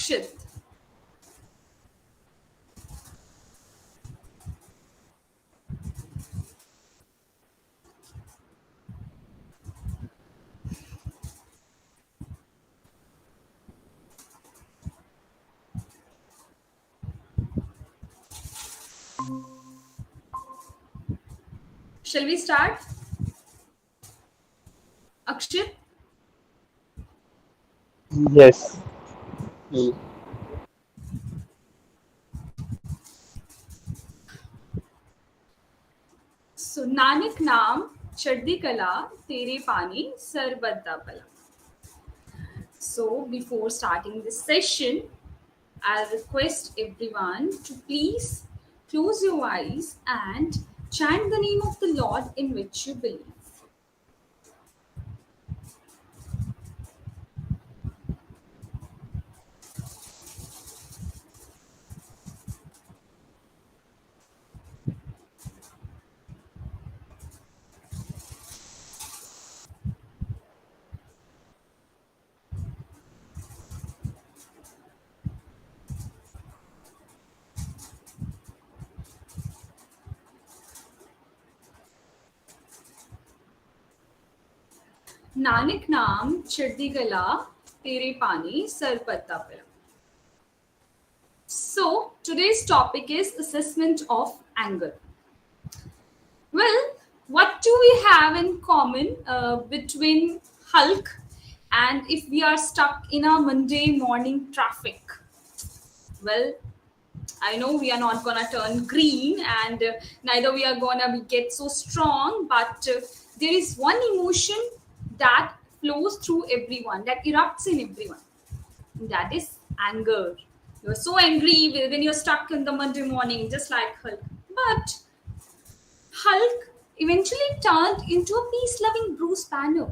Akshit. Shall we start? Akshit? Yes. So, Nanak naam chaddi kala, tere pani sarbat da pala. So, before starting this session, I'll request everyone to please close your eyes and chant the name of the Lord in which you believe. Nanak naam chaddi kala, tere pani sarbat da pala. So, today's topic is assessment of anger. Well, what do we have in common between Hulk and if we are stuck in a Monday morning traffic? Well, I know we are not gonna turn green, and neither we are gonna get so strong, but there is one emotion that flows through everyone, that erupts in everyone. That is anger. You're so angry when you're stuck in the Monday morning, just like Hulk. But Hulk eventually turned into a peace-loving Bruce Banner.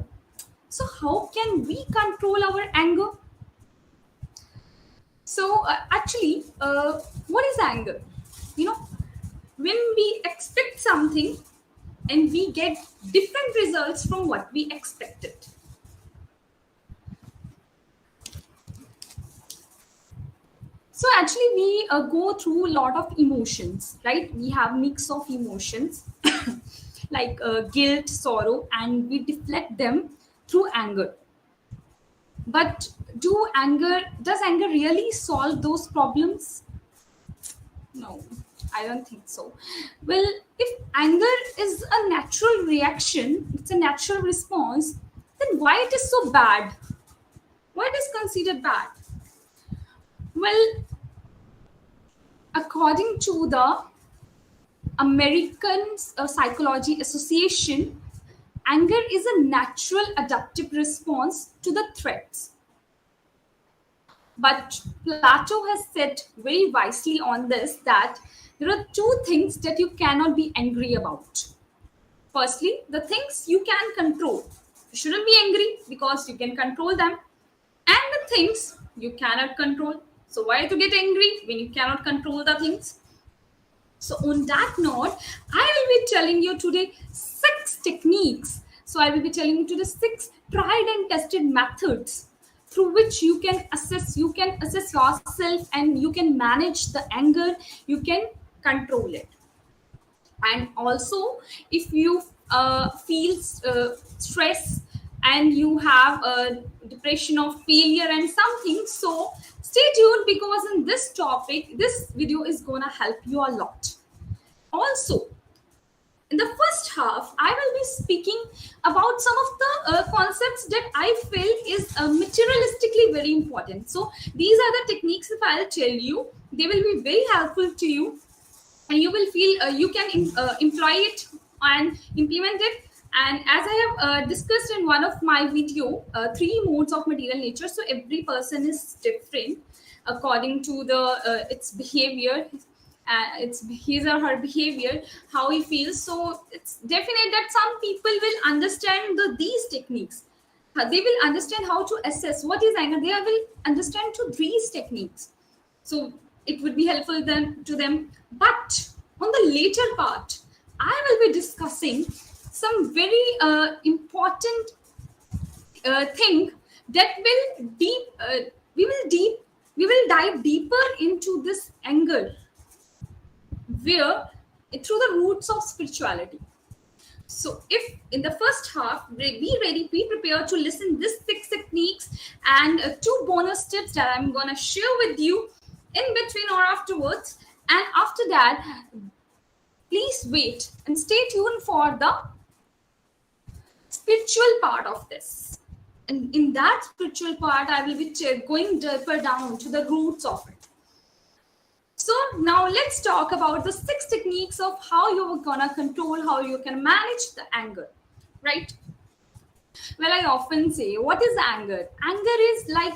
So how can we control our anger? So what is anger? You know, when we expect something and we get different results from what we expected. So actually, we go through a lot of emotions, right? We have mix of emotions like guilt, sorrow, and we deflect them through anger. But does anger really solve those problems? No, I don't think so. Well, if anger is a natural reaction, it's a natural response, then why it is so bad? Why it is considered bad? Well, according to the American Psychology Association, anger is a natural adaptive response to the threats. But Plato has said very wisely on this that there are two things that you cannot be angry about. Firstly, the things you can control. You shouldn't be angry because you can control them. And the things you cannot control. So why to get angry when you cannot control the things? So on that note, I will be telling you today 6 techniques. So I will be telling you today 6 tried and tested methods through which you can assess yourself and you can manage the anger, you can control it. And also, if you feel stress and you have a depression of failure and something, so stay tuned because in this topic, this video is gonna help you a lot. Also, in the first half, I will be speaking about some of the concepts that I feel is materialistically very important. So these are the techniques. If I'll tell you, they will be very helpful to you, and you will feel you can employ it and implement it. And as I have discussed in one of my video, 3 modes of material nature. So every person is different according to the its behavior, it's his or her behavior, how he feels. So it's definite that some people will understand these techniques. They will understand how to assess what is anger. They will understand to these techniques. So it would be helpful then to them. But on the later part, I will be discussing some very important thing that will deep we will deep we will dive deeper into this anger, where through the roots of spirituality. So, if in the first half, be ready, be prepared to listen these 6 techniques and 2 bonus tips that I'm gonna share with you in between or afterwards. And after that, please wait and stay tuned for the spiritual part of this. And in that spiritual part, I will be going deeper down to the roots of it. So now let's talk about the 6 techniques of how you're gonna control, how you can manage the anger, right? Well, I often say, what is anger? Anger is like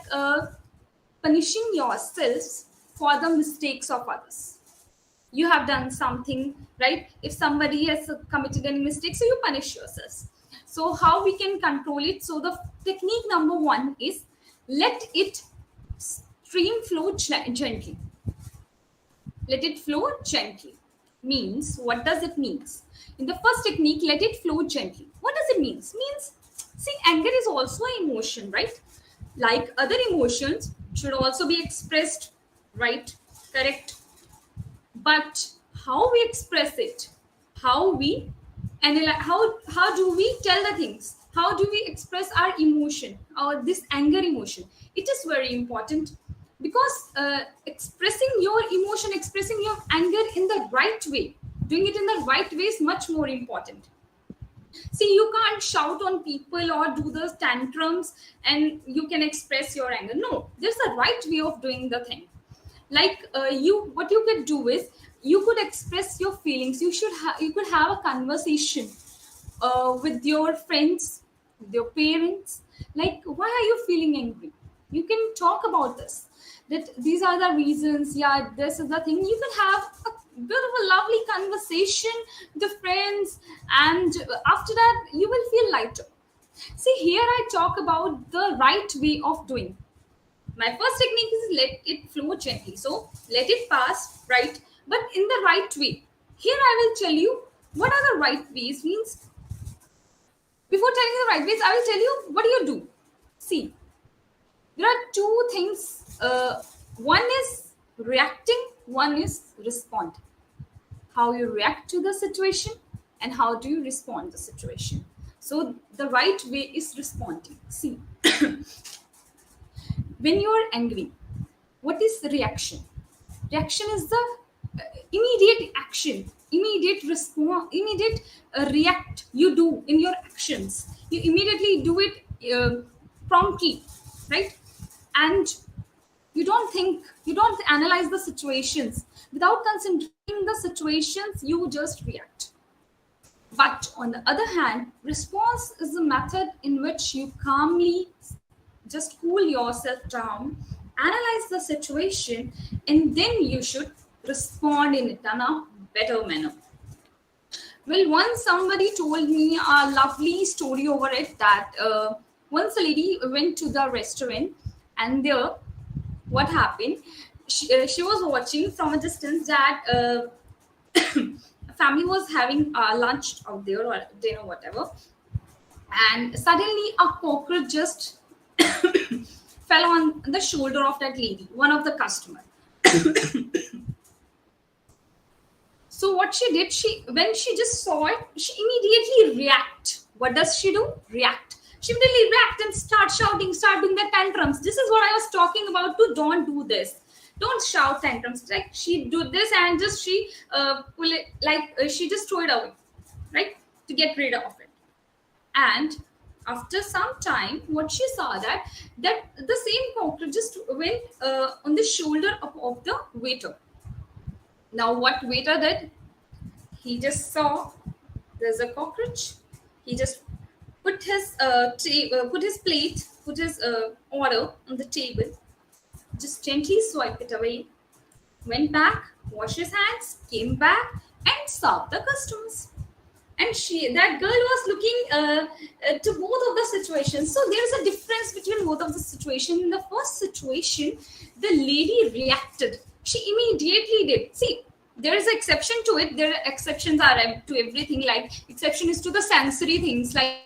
punishing yourselves for the mistakes of others. You have done something, right? If somebody has committed any mistake, so you punish yourselves. So how we can control it? So the technique number 1 is let it stream flow gently. Let it flow gently. Means, what does it mean? In the first technique, let it flow gently. What does it mean? Means, see, anger is also an emotion, right? Like other emotions should also be expressed, right? Correct. But how we express it, how we analyze, how do we tell the things? How do we express our emotion or this anger emotion? It is very important, because expressing your emotion, expressing your anger in the right way, doing it in the right way is much more important. See, you can't shout on people or do the tantrums and you can express your anger. No, there's a right way of doing the thing. Like what you could do is, you could express your feelings. You could have a conversation with your friends, with your parents. Like, why are you feeling angry? You can talk about this, that these are the reasons. Yeah, this is the thing. You can have a bit of a lovely conversation with the friends, and after that you will feel lighter. See, here I talk about the right way of doing. My first technique is let it flow gently. So let it pass, right? But in the right way. Here I will tell you what are the right ways. Means, before telling you the right ways, I will tell you what do you do. See, there are 2 things. One is reacting, one is responding. How you react to the situation and how do you respond to the situation. So the right way is responding. See, when you are angry, what is the reaction? Reaction is the immediate action, immediate response, immediate react you do in your actions. You immediately do it promptly, right? And you don't think, you don't analyze the situations. Without considering the situations, you just react. But on the other hand, response is a method in which you calmly just cool yourself down, analyze the situation, and then you should respond in it in a better manner. Well, once somebody told me a lovely story over it, that once a lady went to the restaurant, and there, what happened? She was watching from a distance that a family was having lunch out there or dinner, whatever, and suddenly a cockroach just fell on the shoulder of that lady, one of the customer. So what she did, when she just saw it, she immediately react. What does she do? React. She immediately react and start shouting, start doing the tantrums. This is what I was talking about too. Don't do this. Don't shout tantrums. Like, she do this and just she pull it, like she just throw it away, right, to get rid of it. And after some time, what she saw that the same cockroach just went on the shoulder of the waiter. Now what waiter did? He just saw there's a cockroach. He just put his plate, put his order on the table, just gently swipe it away, went back, washed his hands, came back, and served the customers. And that girl was looking to both of the situations. So there is a difference between both of the situations. In the first situation, the lady reacted. She immediately did. See, there is an exception to it. There are exceptions are to everything. Like, exception is to the sensory things, like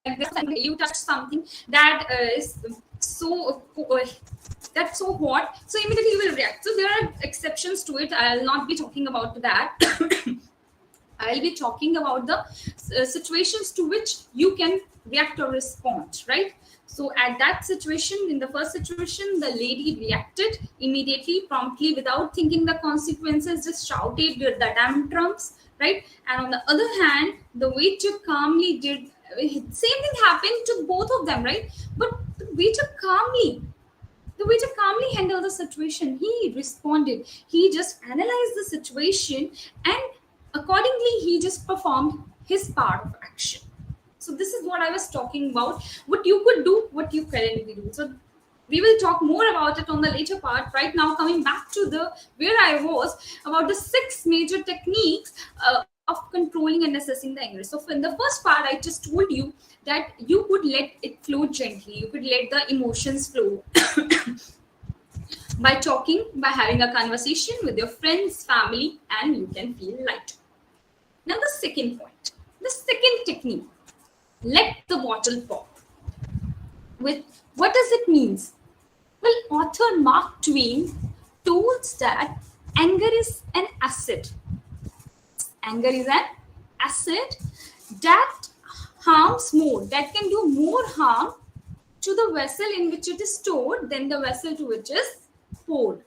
this, and you touch something that is so that's so hot, so immediately you will react. So there are exceptions to it. I'll not be talking about that. I'll be talking about the situations to which you can react or respond, right? So at that situation, in the first situation, the lady reacted immediately, promptly, without thinking the consequences, just shouted the tantrums, right? And on the other hand, the waiter calmly did same thing happened to both of them, right? But the waiter calmly handled the situation. He responded. He just analyzed the situation, and accordingly, he just performed his part of action. So this is what I was talking about. What you could do, what you currently do. So we will talk more about it on the later part. Right now, coming back to the where I was about the 6 major techniques of controlling and assessing the anger. So in the first part, I just told you that you could let it flow gently. You could let the emotions flow by talking, by having a conversation with your friends, family, and you can feel lighter. Now the second point, the second technique, let the bottle pop. With what does it mean? Well, author Mark Twain told that anger is an acid. Anger is an acid that harms more, that can do more harm to the vessel in which it is stored than the vessel to which is poured.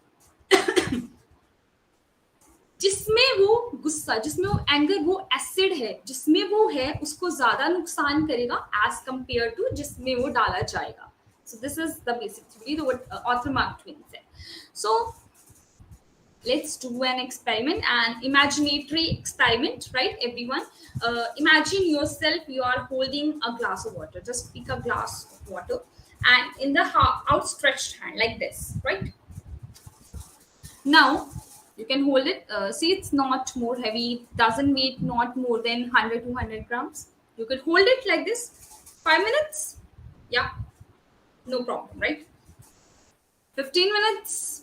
जिसमें वो गुस्सा, जिसमें वो anger, वो acid है, जिसमें वो है उसको ज्यादा नुकसान करेगा एज कंपेयर टू जिसमें वो डाला जाएगा. So this is the basic theory, what author Mark Twain said. So let's do an experiment, an imaginatory experiment, right? Everyone, imagine yourself, you are holding a glass of water. Just pick a glass of water and in the outstretched hand like this, right? Now you can hold it. See, it's not more heavy, doesn't weigh not more than 100-200 grams. You could hold it like this 5 minutes. Yeah, no problem, right? 15 minutes,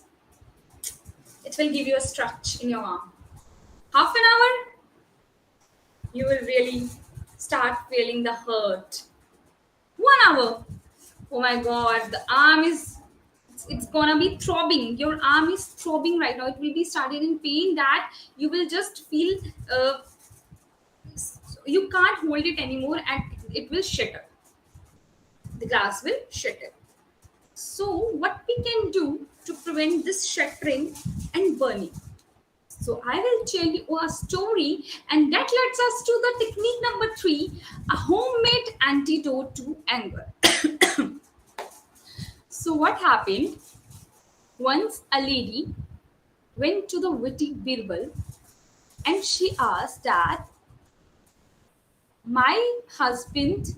it will give you a stretch in your arm. Half an hour, you will really start feeling the hurt. 1 hour, oh my God, the arm is, it's gonna be throbbing. Your arm is throbbing right now. It will be started in pain that you will just feel you can't hold it anymore and it will shatter. The glass will shatter. So what we can do to prevent this shattering and burning? So I will tell you a story, and that leads us to the technique number 3, a homemade antidote to anger. So what happened? Once a lady went to the witty Birbal and she asked that my husband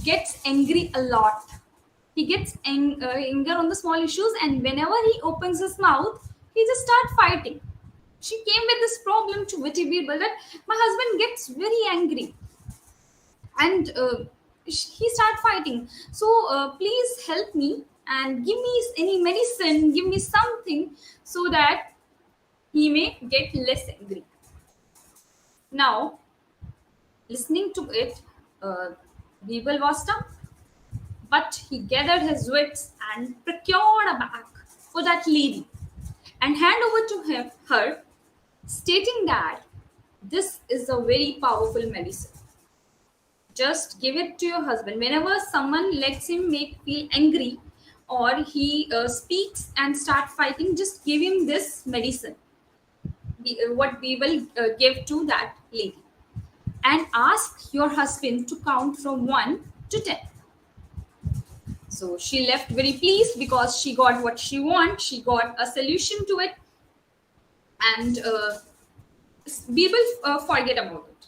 gets angry a lot. He gets anger on the small issues, and whenever he opens his mouth, he just starts fighting. She came with this problem to witty Birbal that my husband gets very angry and he started fighting. So please help me and give me any medicine, give me something so that he may get less angry. Now, listening to it, Birbal was stumped, but he gathered his wits and procured a bag for that lady and hand over to her, stating that this is a very powerful medicine. Just give it to your husband. Whenever someone lets him feel angry or he speaks and start fighting, just give him this medicine, what we will give to that lady. And ask your husband to count from 1 to 10. So she left very pleased because she got what she wanted. She got a solution to it. And Birbal forget about it,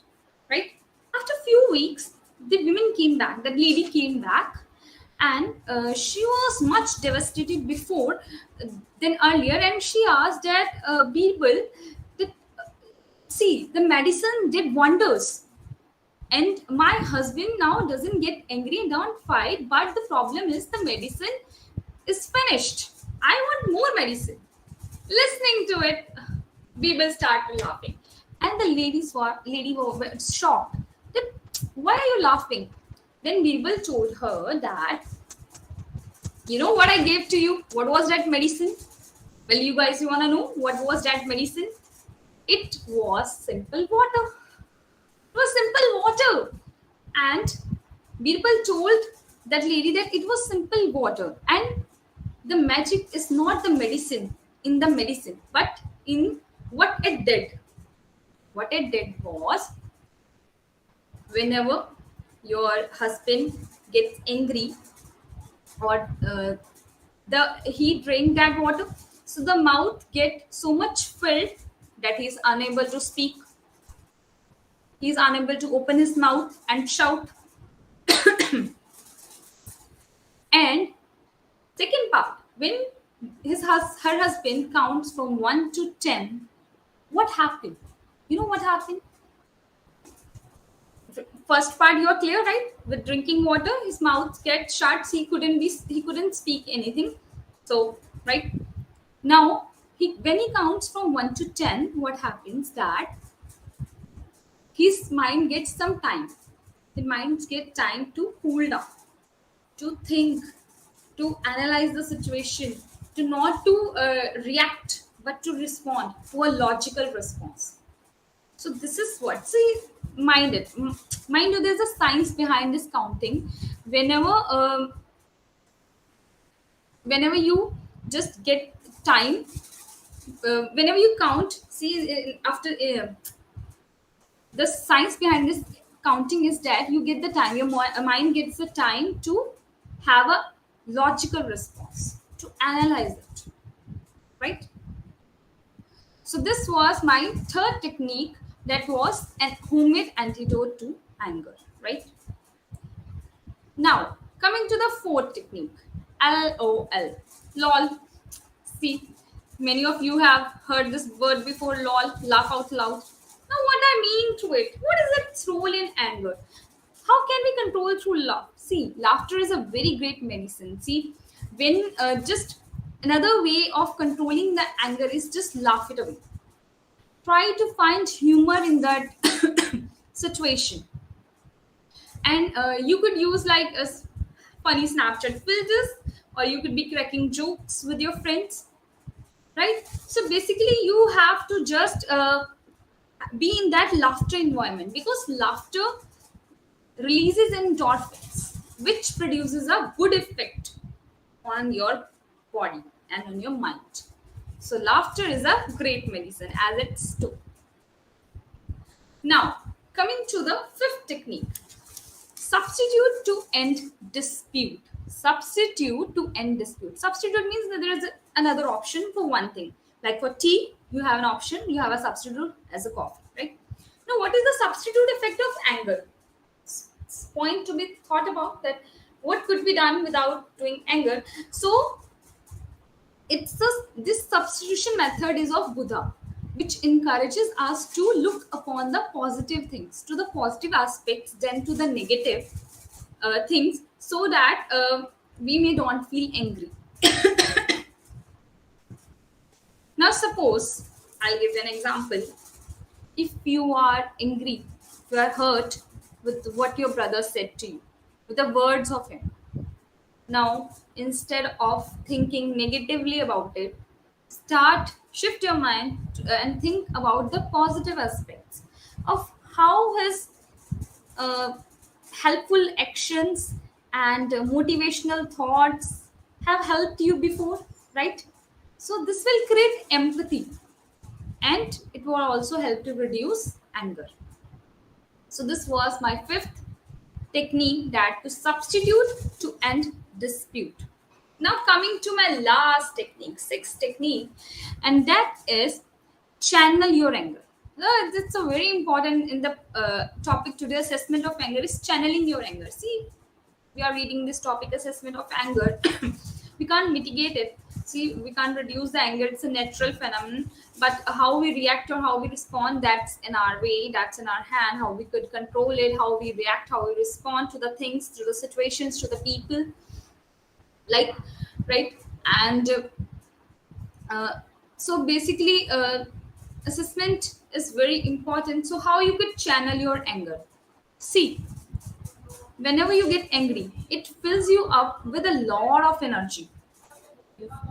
right? After a few weeks, the woman came back, the lady came back, and she was much devastated before than earlier, and she asked that Birbal, that, see, the medicine did wonders, and my husband now doesn't get angry and don't fight, but the problem is the medicine is finished. I want more medicine. Listening to it, Birbal started laughing, and the lady was shocked. Why are you laughing? Then Birbal told her that, you know what I gave to you? What was that medicine? Well, you guys, you want to know what was that medicine? It was simple water. It was simple water. And Birbal told that lady that it was simple water. And the magic is not the medicine in the medicine, but in what it did. What it did was, whenever your husband gets angry, or the he drank that water, so the mouth get so much filled that he's unable to speak, he's unable to open his mouth and shout. And second part, when her husband counts from 1 to 10, what happened? You know what happened? First part, you're clear, right? With drinking water, his mouth gets shut, he couldn't speak anything. So, right now, when he counts from 1 to 10, what happens that his mind gets some time. The mind gets time to cool down, to think, to analyze the situation, to not to react, but to respond to a logical response. So this is what, see, mind you, there's a science behind this counting. Whenever whenever you just get time, whenever you count, see, after the science behind this counting is that you get the time, your mind gets the time to have a logical response, to analyze it, right? So this was my third technique, that was a homemade antidote to anger, right? Now, coming to the fourth technique, LOL, lol. See, many of you have heard this word before, lol, laugh out loud. Now, what I mean to it, what is its role in anger? How can we control through laugh? See, laughter is a very great medicine. See, when just another way of controlling the anger is just laugh it away. Try to find humor in that situation. And you could use like funny Snapchat filters, or you could be cracking jokes with your friends, right? So basically, you have to just be in that laughter environment, because laughter releases endorphins, which produces a good effect on your body and on your mind. So laughter is a great medicine as it's too. Now, coming to the fifth technique, substitute to end dispute. Substitute to end dispute. Substitute means that there is another option for one thing. Like for tea, you have an option, you have a substitute as a coffee, right? Now, what is the substitute effect of anger? Point to be thought about, that what could be done without doing anger. So this substitution method is of Buddha, which encourages us to look upon the positive things, to the positive aspects, then to the negative things, so that we may not feel angry. Now suppose, I'll give you an example. If you are angry, if you are hurt with what your brother said to you, with the words of him, now instead of thinking negatively about it, shift your mind and think about the positive aspects of how his uh, helpful actions and motivational thoughts have helped you before, right? So this will create empathy, and it will also help to reduce anger. So this was my fifth technique, that to substitute to end dispute. Now coming to my last technique, sixth technique, and that is channel your anger. It's a very important in the topic today, assessment of anger, is channeling your anger. See, we are reading this topic, assessment of anger. We can't mitigate it. See, we can't reduce the anger, it's a natural phenomenon, but how we react or how we respond, that's in our way, that's in our hand. How we could control it, how we react, how we respond to the things, to the situations, to the people, like, right? And so basically, assessment is very important. So how you could channel your anger? See, Whenever you get angry, it fills you up with a lot of energy.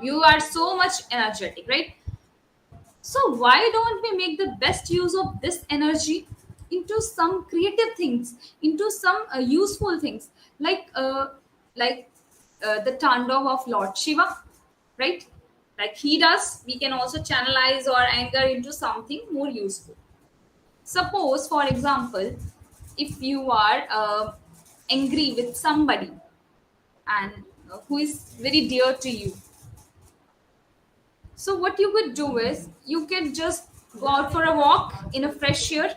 You are so much energetic, right? So why don't we make the best use of this energy into some creative things, into some useful things, like uh, like the Tandav of Lord Shiva, right? Like he does, we can also channelize our anger into something more useful. Suppose, for example, if you are angry with somebody and who is very dear to you, so what you could do is you can just go out for a walk in a fresh air,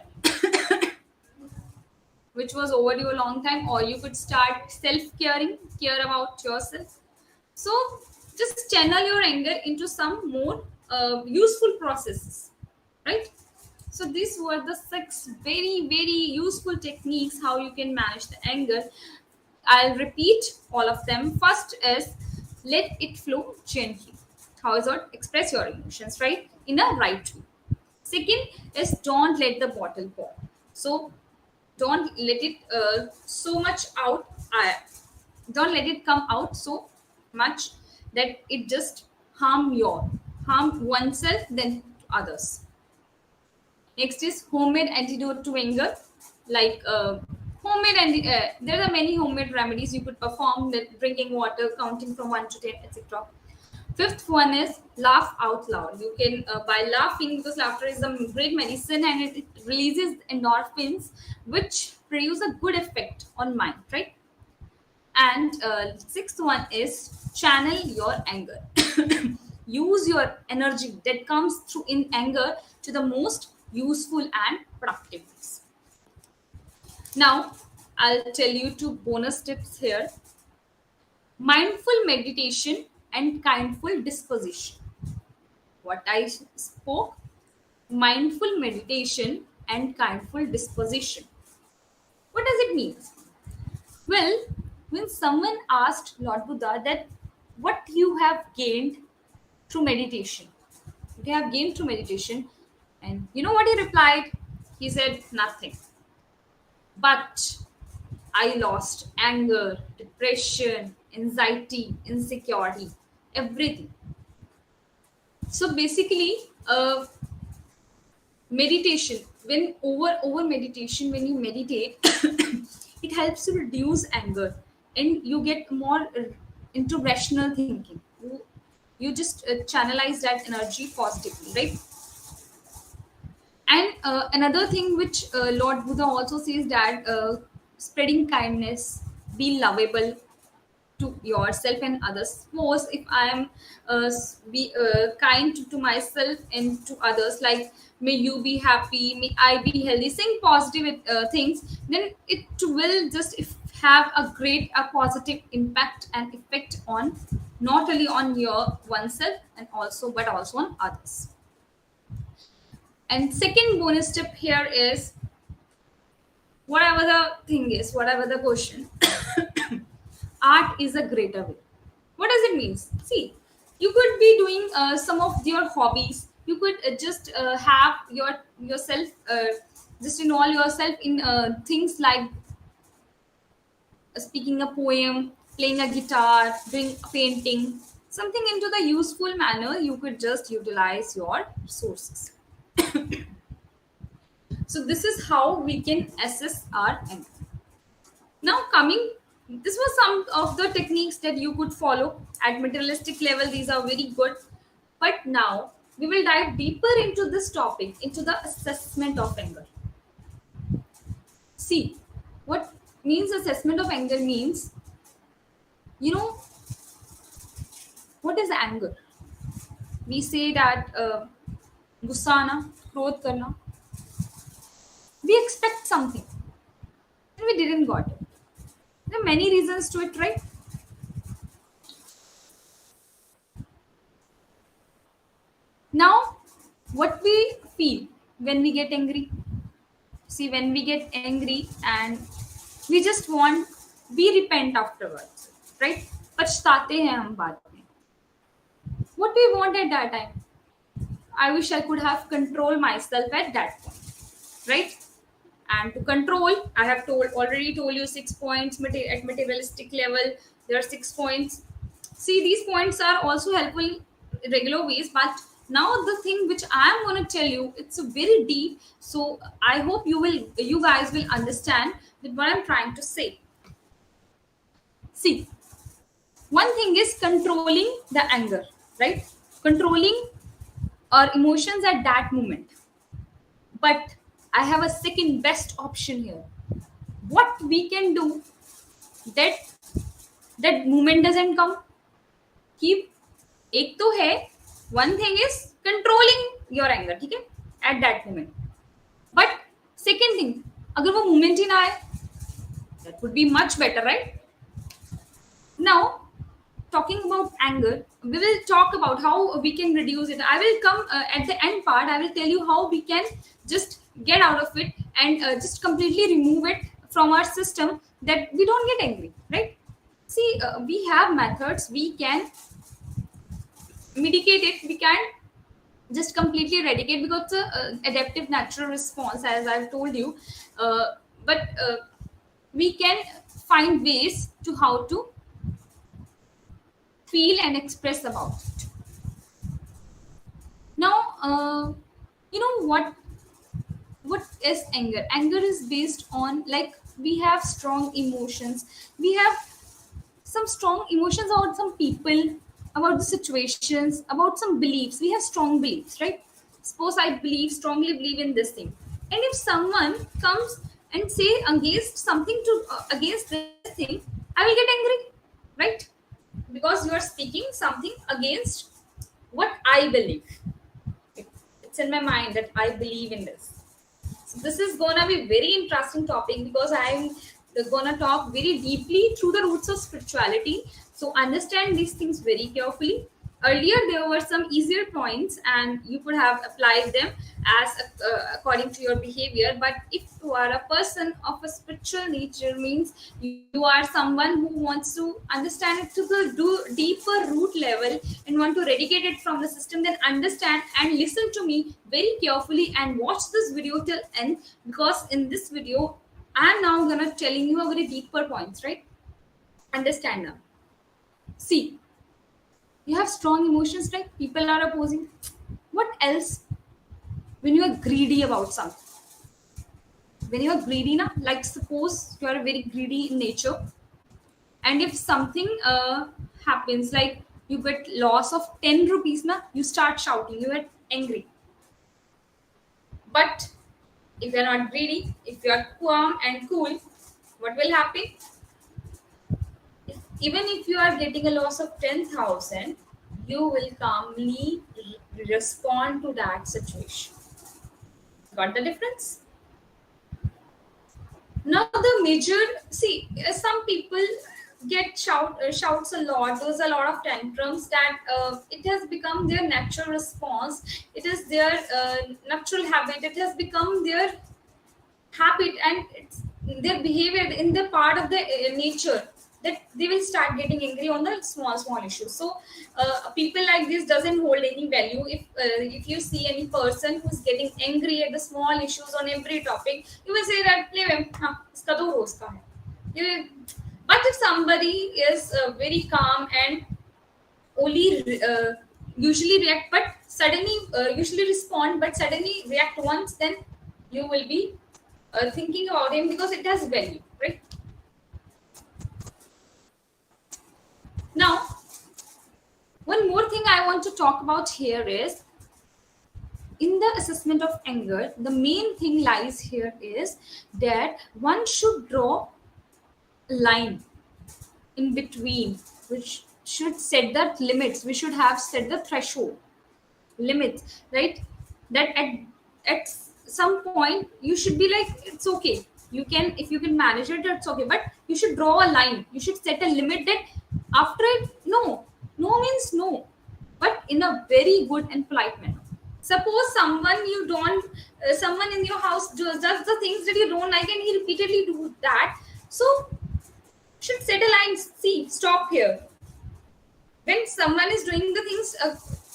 which was overdue a long time, or you could start self-caring, care about yourself. So just channel your anger into some more useful processes, right? So these were the six very very useful techniques how you can manage the anger. I'll repeat all of them. First is let it flow gently. How is it? Express your emotions, right? In a right way. Second is don't let the bottle pour. So don't let it so much out. Don't let it come out so much that it just harm oneself then others. Next is homemade antidote to anger, like homemade and there are many homemade remedies you could perform, that drinking water, counting from 1 to 10, etc. Fifth one is laugh out loud. You can by laughing, because laughter is a great medicine and it releases endorphins, which produce a good effect on mind, right? And sixth one is channel your anger. Use your energy that comes through in anger to the most useful and productive ways. Now, I'll tell you two bonus tips here: mindful meditation and kindful disposition. What I spoke, mindful meditation and kindful disposition. What does it mean? Well, when someone asked Lord Buddha that what you have gained through meditation, what you have gained through meditation, and you know what he replied? He said, nothing. But I lost anger, depression, anxiety, insecurity, everything. So basically, meditation, when over meditation, when you meditate, it helps to reduce anger and you get more into rational thinking. You just channelize that energy positively, right? And another thing which Lord Buddha also says that spreading kindness, be lovable to yourself and others. Suppose if I am be kind to myself and to others, like may you be happy, may I be healthy, saying positive things, then it will just have a great a positive impact and effect on not only on your oneself and also but also on others. And second bonus tip here is, whatever the thing is, whatever the question, art is a greater way. What does it mean? See, you could be doing some of your hobbies. You could just have yourself just involve yourself in things like speaking a poem, playing a guitar, doing painting, something into the useful manner. You could just utilize your resources. So this is how we can assess our anger. Now coming, this was some of the techniques that you could follow at materialistic level. These are very good. But now we will dive deeper into this topic, into the assessment of anger. See, what means assessment of anger means, you know, what is anger? We say that gussa aana, krodh karna. We expect something and we didn't got it. There are many reasons to it, right? Now, what we feel when we get angry? See, when we get angry and we just want, we repent afterwards, right? पछताते हैं हम बाद में. What do we want at that time? I wish I could have controlled myself at that point, right? And to control, I have already told you 6 points. At materialistic level, there are 6 points. See, these points are also helpful in regular ways, but now the thing which I am going to tell you, it's a very deep. So I hope you guys will understand that what I'm trying to say. See, one thing is controlling the anger, right? Controlling our emotions at that moment. But I have a second best option here. What we can do that that moment doesn't come. Keep एक तो है, one thing is controlling your anger, ठीक है, at that moment. But second thing, अगर वो moment ही ना आए, that would be much better, right? Now, talking about anger, we will talk about how we can reduce it. I will come at the end part. I will tell you how we can just get out of it and just completely remove it from our system, that we don't get angry, right? See, we have methods. We can mitigate it. We can just completely eradicate, because it's a adaptive natural response, as I've told you. But we can find ways to how to feel and express about it. Now, you know what is anger? Anger is based on, like, we have strong emotions. We have some strong emotions about some people, about the situations, about some beliefs. We have strong beliefs, right? Suppose I strongly believe in this thing, and if someone comes and say against something to against this thing, I will get angry, right? Because you are speaking something against what I believe. It's in my mind that I believe in this. So this is gonna be very interesting topic, because I'm gonna talk very deeply through the roots of spirituality. So understand these things very carefully. Earlier there were some easier points and you could have applied them as according to your behavior. But if you are a person of a spiritual nature, means you are someone who wants to understand it to the deeper root level and want to eradicate it from the system, then understand and listen to me very carefully and watch this video till end, because in this video I'm now gonna telling you a very deeper points, right? Understand now. See, you have strong emotions, right? People are opposing. What else? When you are greedy about something. When you are greedy, na, like suppose you are very greedy in nature, and if something happens, like you get loss of 10 rupees, na, you start shouting, you get angry. But if you are not greedy, if you are calm and cool, what will happen? Even if you are getting a loss of 10,000, you will calmly respond to that situation. Got the difference? Now the major, see, some people get shouts a lot. There's a lot of tantrums that it has become their natural response. It is their natural habit. It has become their habit, and it's their behavior in the part of the nature, that they will start getting angry on the small issues. So people like this doesn't hold any value. If you see any person who's getting angry at the small issues on every topic, you will say that iska to ho uska hai. But if somebody is very calm and only usually react, but suddenly usually respond, but suddenly react once, then you will be thinking about him, because it has value, right? Now, one more thing I want to talk about here is, in the assessment of anger, the main thing lies here is that one should draw a line in between, which should set the limits. We should have set the threshold limits, right? That at some point you should be like, it's okay. You can, if you can manage it, that's okay. But you should draw a line. You should set a limit that after it, no means no, but in a very good and polite manner. Suppose someone you don't, someone in your house does the things that you don't like, and he repeatedly do that. So should set a line. See, stop here. When someone is doing the things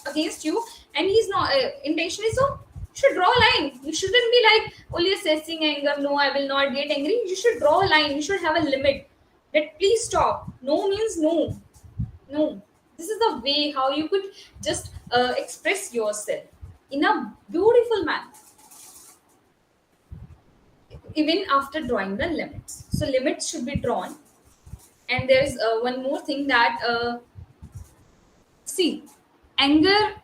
against you, and he's not intentionally so, You should draw a line. You shouldn't be like only assessing anger. No, I will not get angry. You should draw a line. You should have a limit. That please stop. No means no. No. This is the way how you could just express yourself in a beautiful manner, even after drawing the limits. So limits should be drawn. And there's one more thing that see, anger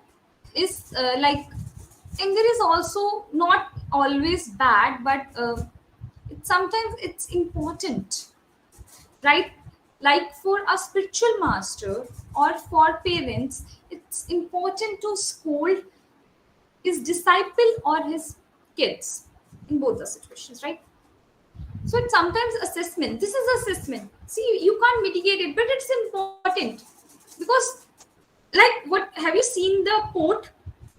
is anger is also not always bad, but sometimes it's important, right? Like for a spiritual master or for parents, it's important to scold his disciple or his kids in both the situations, right? So it's sometimes assessment. This is assessment. See, you can't mitigate it, but it's important because, like, what have you seen the pot,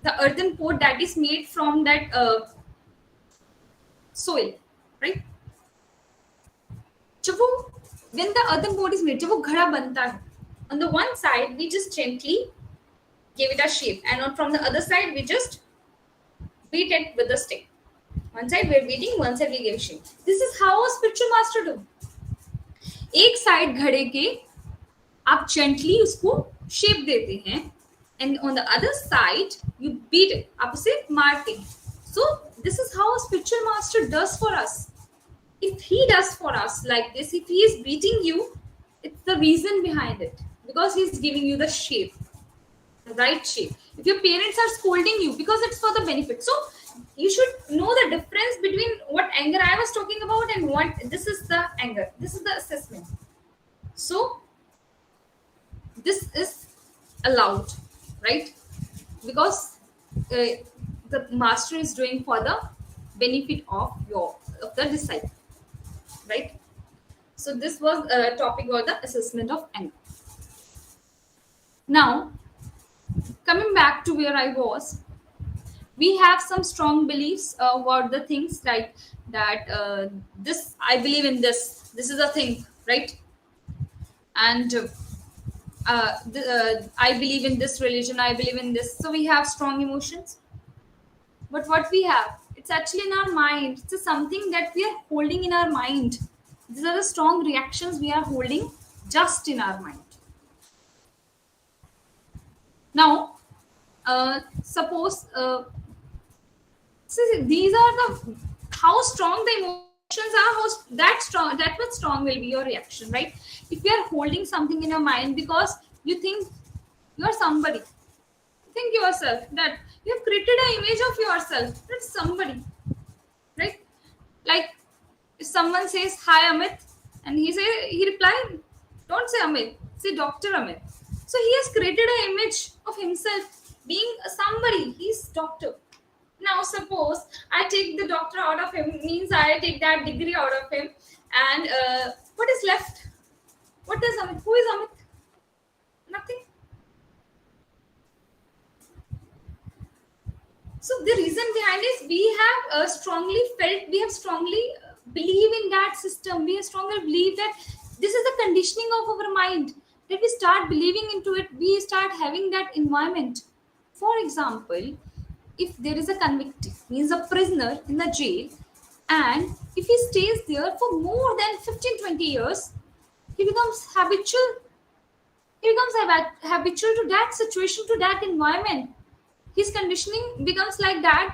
the earthen pot that is made from that soil, right? जब वो when the earthen pot is made, जब वो घड़ा बनता है, on the one side we just gently give it a shape, and on from the other side we just beat it with a stick. One side we're beating, one side we give shape. This is how a spiritual master do. एक side घड़े के आप gently उसको shape देते हैं, and on the other side you beat it, आप उसे मारते हैं. So this is how a spiritual master does for us. If he does for us like this, if he is beating you, it's the reason behind it, because he's giving you the shape, the right shape. If your parents are scolding you, because it's for the benefit. So you should know the difference between what anger I was talking about and what this is the anger. This is the assessment. So this is allowed, right? Because the master is doing for the benefit of the disciple, right? So this was a topic about the assessment of anger. Now, coming back to where I was, we have some strong beliefs about the things like that. This I believe in this. This is a thing, right? And I believe in this religion. I believe in this. So we have strong emotions. But what we have, it's actually in our mind. It's just something that we are holding in our mind. These are the strong reactions we are holding just in our mind. Now, suppose see, these are the how strong the emotions are. How that much strong will be your reaction, right? If you are holding something in your mind because you think you are somebody, think yourself that you have created an image of yourself. That's somebody, right? Like if someone says hi Amit, and he replied, don't say Amit, say Dr. Amit. So he has created an image of himself being somebody. He's doctor. Now suppose I take the doctor out of him, means I take that degree out of him, and what is left? What is Amit? Who is Amit? Nothing. So the reason behind is we have strongly felt, we have strongly believe in that system. We have strongly believe that this is the conditioning of our mind. That we start believing into it, we start having that environment. For example, if there is a convicted, means a prisoner in the jail, and if he stays there for more than 15-20 years, he becomes habitual. He becomes habitual to that situation, to that environment. His conditioning becomes like that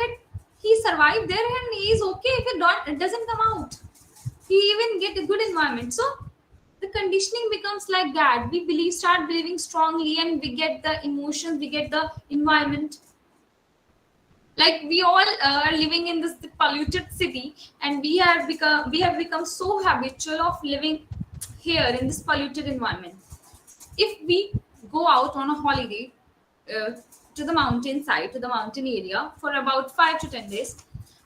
he survived there and he is okay if it doesn't come out. He even get a good environment. So the conditioning becomes like that. We start believing strongly, and we get the emotions, we get the environment. Like we all are living in this polluted city, and we have become so habitual of living here in this polluted environment. If we go out on a holiday to the mountainside, to the mountain area for about 5 to 10 days,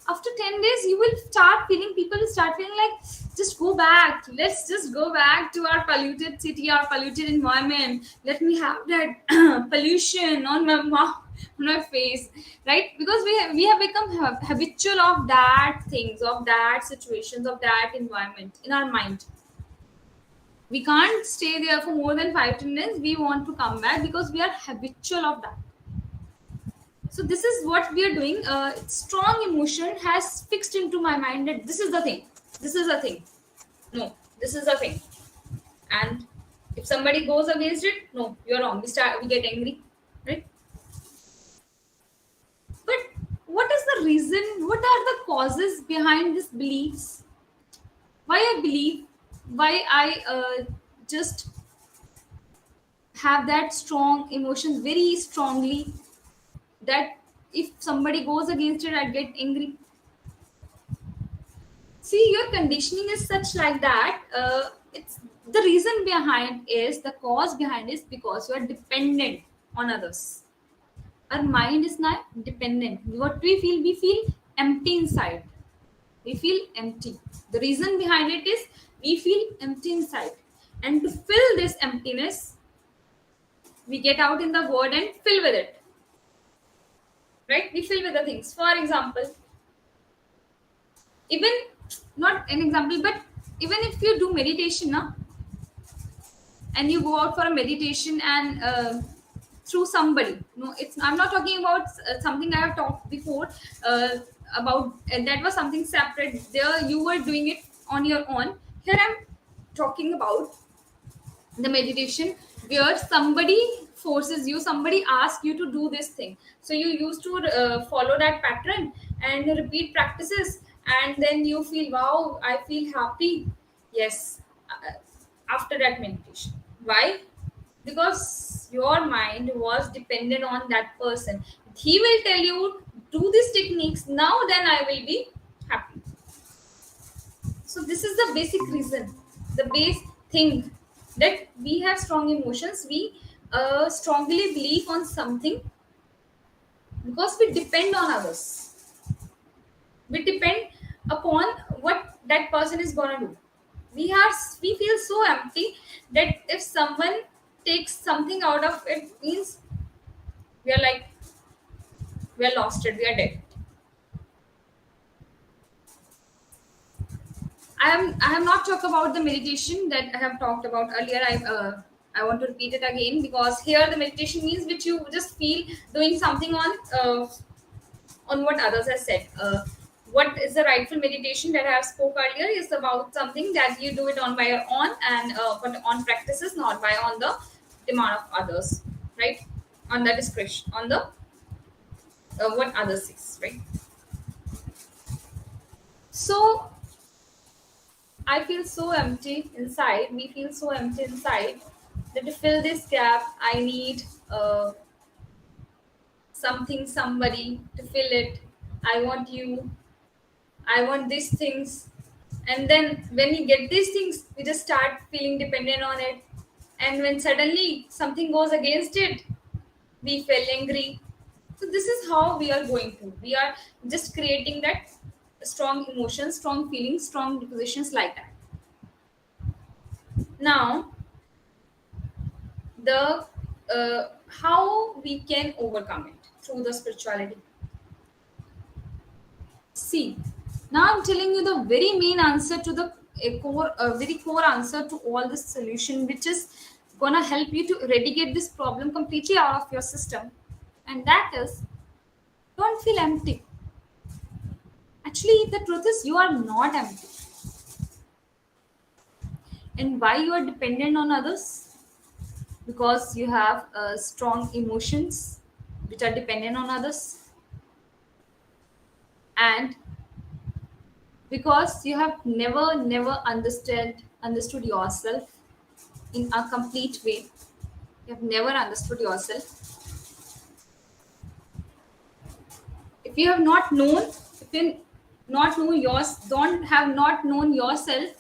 after 10 days you will start feeling, people will start feeling like, just go back, let's just go back to our polluted city, our polluted environment. Let me have that pollution on my mouth, on my face, right? Because we have become habitual of that things, of that situations, of that environment in our mind. We can't stay there for more than 5 to 10 days. We want to come back because we are habitual of that. So this is what we are doing. Strong emotion has fixed into my mind that this is the thing, this is the thing, no, this is the thing. And if somebody goes against it, no, you're wrong, we get angry, right? But what is the reason, what are the causes behind these beliefs? Why I believe, why I just have that strong emotion very strongly, that if somebody goes against it I get angry? See, your conditioning is such like that. It's the reason behind is the cause behind is because you are dependent on others. Our mind is not dependent. What we feel empty inside. We feel empty. The reason behind it is we feel empty inside, and to fill this emptiness, we get out in the world and fill with it. Right? We fill with the things. For example, even not an example, but even if you do meditation, na, and you go out for a meditation and through somebody, no, it's, I'm not talking about something I have talked before about, that was something separate. There you were doing it on your own. Here I'm talking about the meditation where somebody forces you, somebody asks you to do this thing, so you used to follow that pattern and repeat practices, and then you feel, wow, I feel happy. Yes, after that meditation. Why? Because your mind was dependent on that person. He will tell you, do these techniques now, then I will be happy. So this is the basic reason, the base thing, that we have strong emotions. We strongly believe on something because we depend on others. We depend upon what that person is gonna do. We feel so empty that if someone takes something out of it, means we are like, we are lost it, we are dead. I have not talked about the meditation that I have talked about earlier. I want to repeat it again, because here the meditation means which you just feel doing something on what others have said. What is the rightful meditation that I have spoke earlier is about something that you do it on by your own, and on practices, not by on the demand of others, right? On the discretion, on the what others says, right? So I feel so empty inside. We feel so empty inside that to fill this gap, I need something, somebody to fill it. I want you. I want these things. And then when we get these things, we just start feeling dependent on it. And when suddenly something goes against it, we feel angry. So this is how we are going to. We are just creating that strong emotions, strong feelings, strong positions like that. Now, the how we can overcome it through the spirituality. See, now I'm telling you the very main answer to the very core answer to all this solution, which is gonna help you to eradicate this problem completely out of your system, and that is, don't feel empty. Actually, the truth is you are not empty. And why you are dependent on others? Because you have strong emotions which are dependent on others, and because you have never understood yourself in a complete way. You have never understood yourself. If you have not known, if you not know yours, don't have not known yourself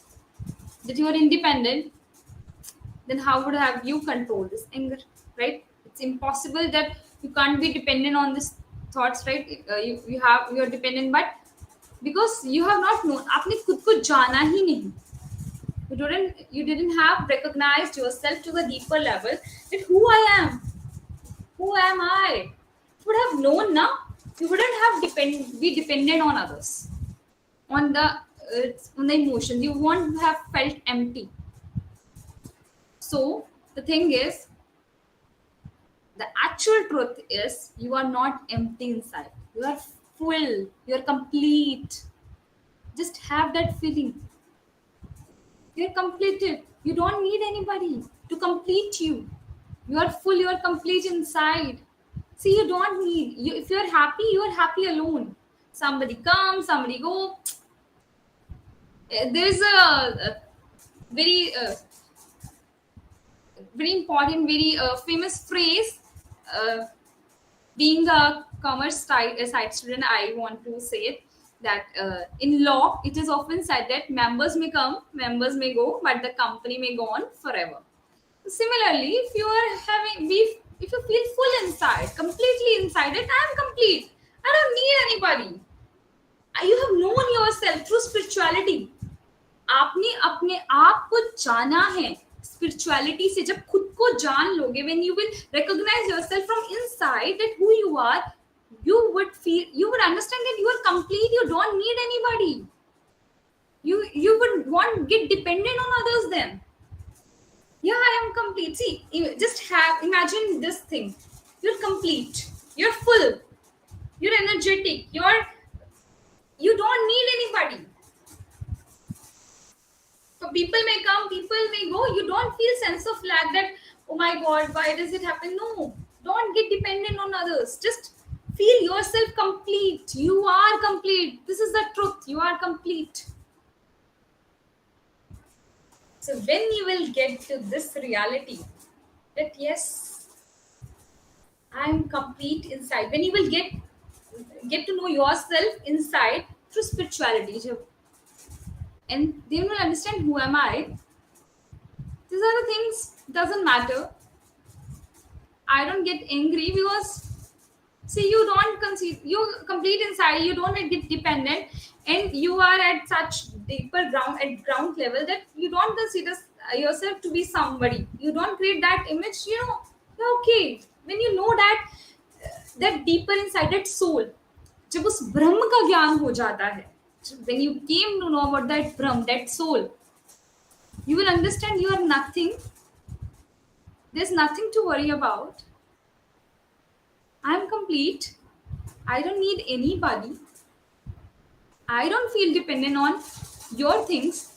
that you are independent, then how would have you control this anger, right? It's impossible that you can't be dependent on these thoughts, right? You are dependent, but because you have not known, आपने खुद को जाना ही नहीं. You didn't have recognized yourself to the deeper level, that who am I. You would have known now, you wouldn't have be dependent on others, on the emotions. You won't have felt empty. So the thing is, The actual truth is you are not empty inside. You are full. You are complete. Just have that feeling. You're completed. You don't need anybody to complete you. You are full. You are complete inside. See, you don't need you. If you're happy, you are happy alone. Somebody come, somebody go. There's a very very important, very famous phrase. Uh, Being a commerce side student, I want to say it that in law, it is often said that members may come, members may go, but the company may go on forever. Similarly, if you are having, if you feel full inside, completely inside it, I am complete. I don't need anybody. You have known yourself through spirituality. आपने अपने आप को जाना है spirituality से. जब खुद को जान लोगे, when you will recognize yourself from inside that who you are, you would understand that you are complete. You don't need anybody. You would want get dependent on others then. Yeah, I am complete. See, just have imagine this thing. You're complete. You're full. You're energetic. You don't need anybody. So people may come, people may go. You don't feel sense of lack that, oh my God, why does it happen? No, don't get dependent on others. Just feel yourself complete. You are complete. This is the truth. You are complete. So when you will get to this reality that yes, I am complete inside. When you will get to know yourself inside through spirituality, and then you will understand who am I. These are the things doesn't matter. I don't get angry because see, you don't conceive, you complete inside, you don't get dependent, and you are at such deeper ground, at ground level, that you don't consider yourself to be somebody. You don't create that image. You're okay. When you know that that deeper inside, that soul, जब उस ब्रह्म का ज्ञान हो जाता है, when you came to know about that Brahm, that soul, you will understand you are nothing. There's nothing to worry about. I am complete. I don't need anybody. I don't feel dependent on your things.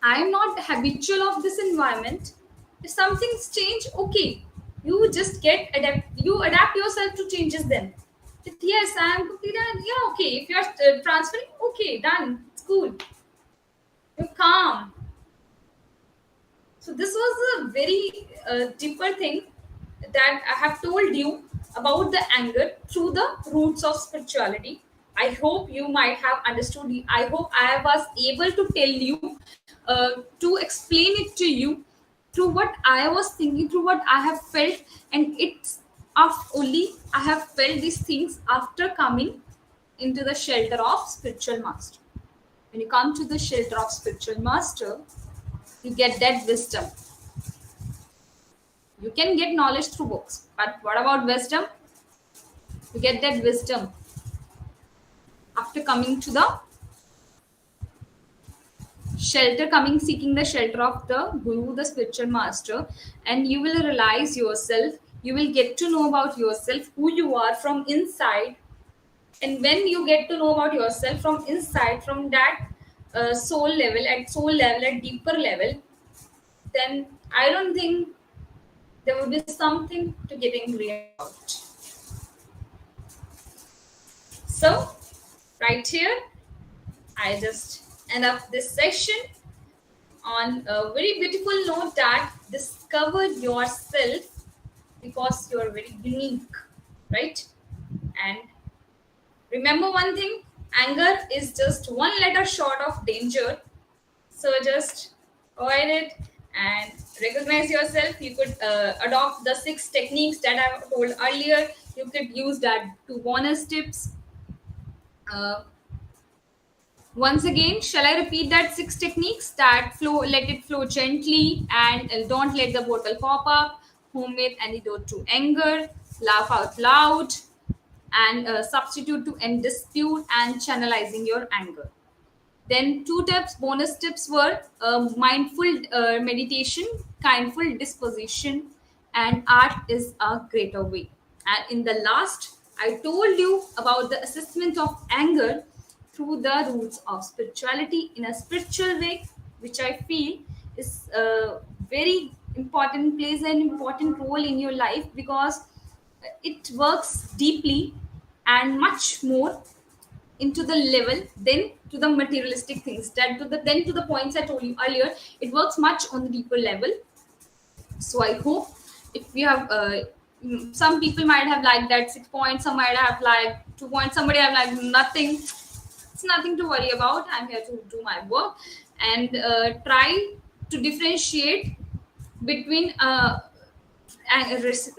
I am not habitual of this environment. If something's change, okay. You just you adapt yourself to changes then. That, yes, I am complete. Yeah, okay. If you're transferring, okay, done. It's cool. You're calm. So this was a very deeper thing that I have told you about the anger through the roots of spirituality. I hope you might have understood. I hope I was able to tell you, to explain it to you through what I was thinking, through what I have felt, and it's only I have felt these things after coming into the shelter of spiritual master. When you come to the shelter of spiritual master, you get that wisdom. You can get knowledge through books, but what about wisdom? You get that wisdom after coming to the shelter, seeking the shelter of the guru, the spiritual master, and you will realize yourself. You will get to know about yourself, who you are from inside. And when you get to know about yourself from inside, from that soul level, at deeper level, then I don't think there will be something to get angry about. So, right here, I just end up this session on a very beautiful note that discover yourself because you are very unique, right? And remember one thing, anger is just one letter short of danger. So just avoid it and recognize yourself. You could adopt the 6 techniques that I told earlier. You could use that 2 bonus tips. Once again, shall I repeat that 6 techniques? That flow, let it flow gently, and don't let the bottle pop up. Homemade antidote to anger. Laugh out loud, and substitute to end dispute, and channelizing your anger. Then 2 tips, bonus tips were mindful meditation, kindful disposition, and art is a greater way. And in the last, I told you about the assessment of anger through the roots of spirituality in a spiritual way, which I feel is very important, plays an important role in your life because it works deeply and much more into the level than to the materialistic things, that to the then to the points I told you earlier. It works much on the deeper level. So I hope if we have some people might have liked that 6 points, some might have liked 2 points, somebody have like nothing. It's nothing to worry about. I'm here to do my work and try to differentiate between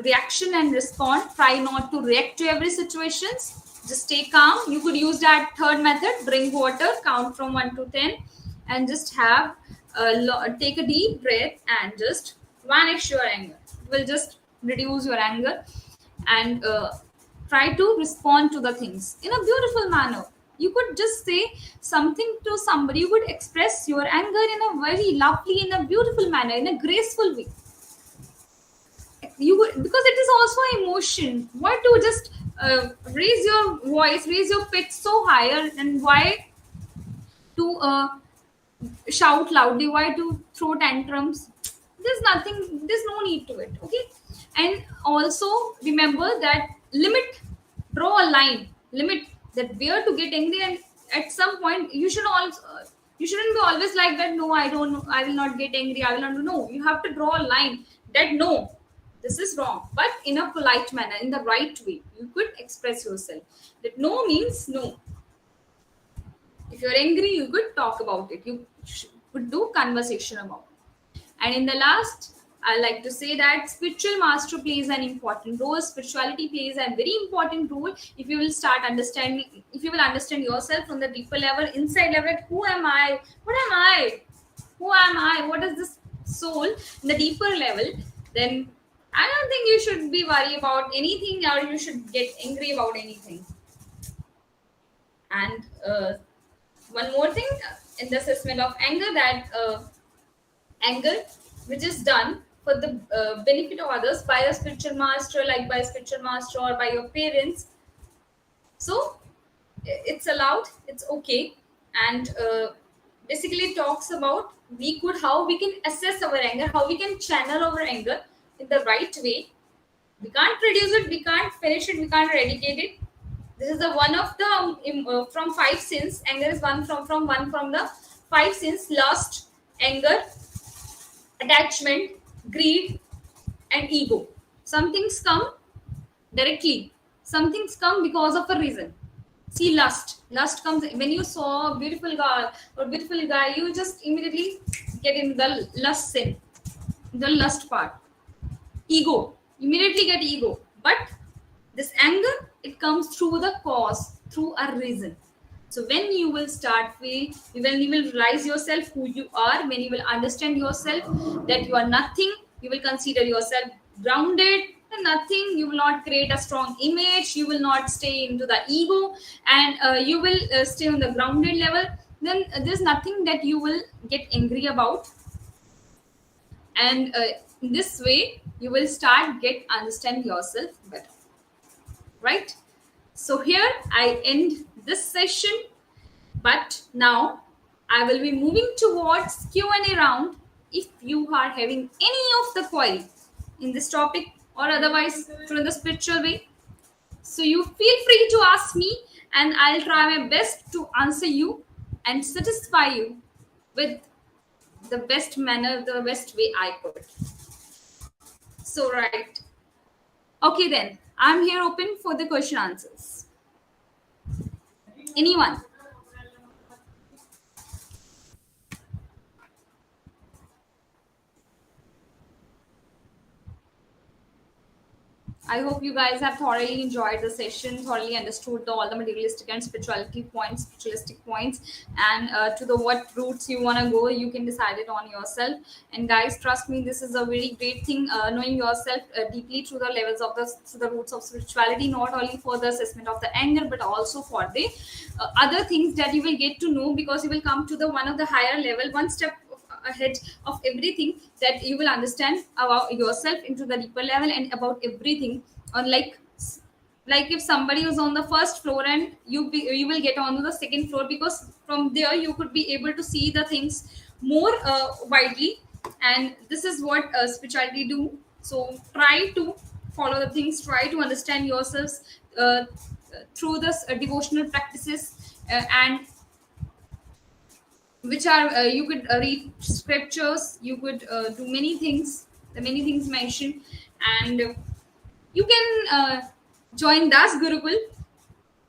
reaction and respond. Try not to react to every situations. Just stay calm. You could use that third method: drink water, count from 1 to 10, and just have take a deep breath and just vanish your anger. It will just reduce your anger and try to respond to the things in a beautiful manner. You could just say something to somebody. You could express your anger in a very lovely, in a beautiful manner, in a graceful way. You would, because it is also emotion. Why to just raise your voice, raise your pitch so higher, and why to shout loudly, why to throw tantrums? There's nothing, there's no need to it. Okay. And also remember that limit, draw a line, limit that where to get angry. And at some point you should also you shouldn't be always like that. No, I don't, I will not get angry, I will not. No, you have to draw a line that no, this is wrong, but in a polite manner, in the right way. You could express yourself that no means no. If you're angry, you could talk about it. You could do conversation about it. And in the last, I like to say that spiritual master plays an important role. Spirituality plays a very important role. If you will start understanding, if you will understand yourself from the deeper level, inside level, who am I? What am I? Who am I? What is this soul? In the deeper level, then I don't think you should be worried about anything or you should get angry about anything. And one more thing in the assessment of anger, that anger which is done for the benefit of others by a spiritual master, like by a spiritual master or by your parents. So it's allowed, it's okay. And basically talks about we could, how we can assess our anger, how we can channel our anger in the right way. We can't reduce it, we can't finish it, we can't eradicate it. This is the one of the from 5 sins. Anger is one from the 5 sins: lust, anger, attachment, greed, and ego. Some things come directly, some things come because of a reason. See, lust comes when you saw a beautiful girl or beautiful guy, you just immediately get in the lust sin, the lust part. Ego, immediately get ego. But this anger, it comes through the cause, through a reason. So when you will start feel, when you will realize yourself who you are, when you will understand yourself that you are nothing, you will consider yourself grounded and nothing. You will not create a strong image, you will not stay into the ego, and you will stay on the grounded level. Then there's nothing that you will get angry about. And in this way you will start get understand yourself better, right? So here I end this session, but now I will be moving towards Q&A round. If you are having any of the query in this topic or otherwise through the spiritual way, so you feel free to ask me and I'll try my best to answer you and satisfy you with the best manner, the best way I could. So right. Okay then, I'm here open for the question answers. Anyone? I hope you guys have thoroughly enjoyed the session, thoroughly understood all the materialistic and spiritualistic points, and to the what routes you want to go, you can decide it on yourself. And guys, trust me, this is a very great thing, knowing yourself deeply through the levels of the roots of spirituality, not only for the assessment of the anger, but also for the other things that you will get to know, because you will come to the one of the higher level, one step ahead of everything, that you will understand about yourself into the deeper level and about everything. On like if somebody is on the first floor and you will get onto the second floor, because from there you could be able to see the things more widely. And this is what spirituality do. So try to follow the things, try to understand yourselves through this devotional practices, and which are you could read scriptures, you could do many things, the many things mentioned. And you can join Das Gurukul.